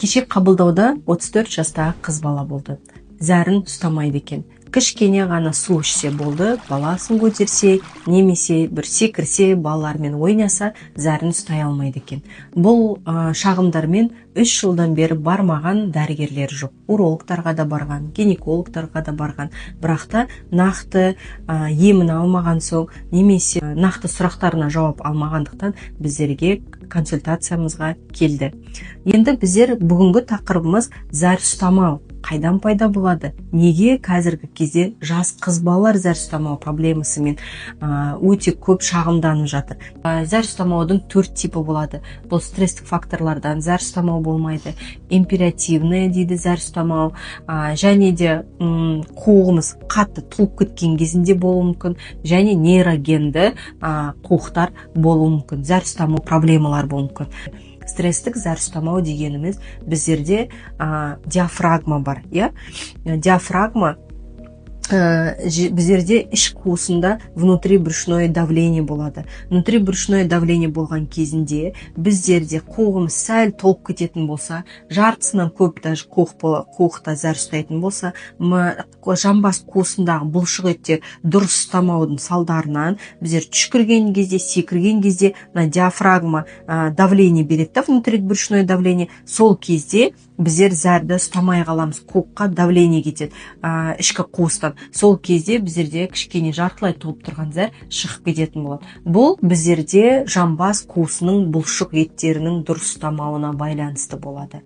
Кеше қабылдауда 34 жастағы қыз бала болды. Зәрін ұстамайды екен. Кішкене ғана су ішсе болды, баласын көтерсе, немесе бір секірсе, балалармен ойнаса, зәрін ұстай алмайды екен. Бұл шағымдармен 3 жылдан бері бармаған дәрігерлер жоқ. Урологтарға да барған, гинекологтарға да барған. Бірақ та нақты емін алмаған соң, немесе нақты сұрақтарына жауап алмағандықтан біздерге консультациямызға келді. Енді біздер бүгінгі тақырыбымыз зәр ұстамау. Қайдан пайда болады? Неге қазіргі кезде жас қыз балалар зәр ұстамау проблемасымен өте көп шағымданып жатыр? Зәр ұстамаудың 4 типі болады. Бұл стресстік факторлардан зәр ұстамау болмайды. Императивный дейді зәр ұстамау. Және де қуығымыз қатты толып кеткен кезінде болуы мүмкін. Және нейрогенді қуықтар болуы мүмкін. Зәр ұстамау проблемалар болуы мүмкін. Стресстік зәр ұстамау дегеніміз біздерде диафрагма бар. Диафрагма біздерде іш қуысында внутрибрюшное давление болады. Внутрибрюшное давление болған кезінде біздерде қуығымыз сәл толып кететін болса, жартысынан көп даже қуықта зәр ұстайтын болса, жамбас қуысындағы бұлшық еттер дұрыс ұстамаудың салдарынан біздер түшкірген кезде, секірген кезде диафрагма давление береді, внутрибрюшное давление, сол кезде біздер зәрді ұстамай қаламыз, қуыққа давление кетеді ішкі қуыстан. Сол кезде біздерде кішкене жартылай толып тұрған зәр шығып кететін болады. Бұл біздерде жамбас қуысының бұлшық еттерінің дұрыс ұстамауына байланысты болады.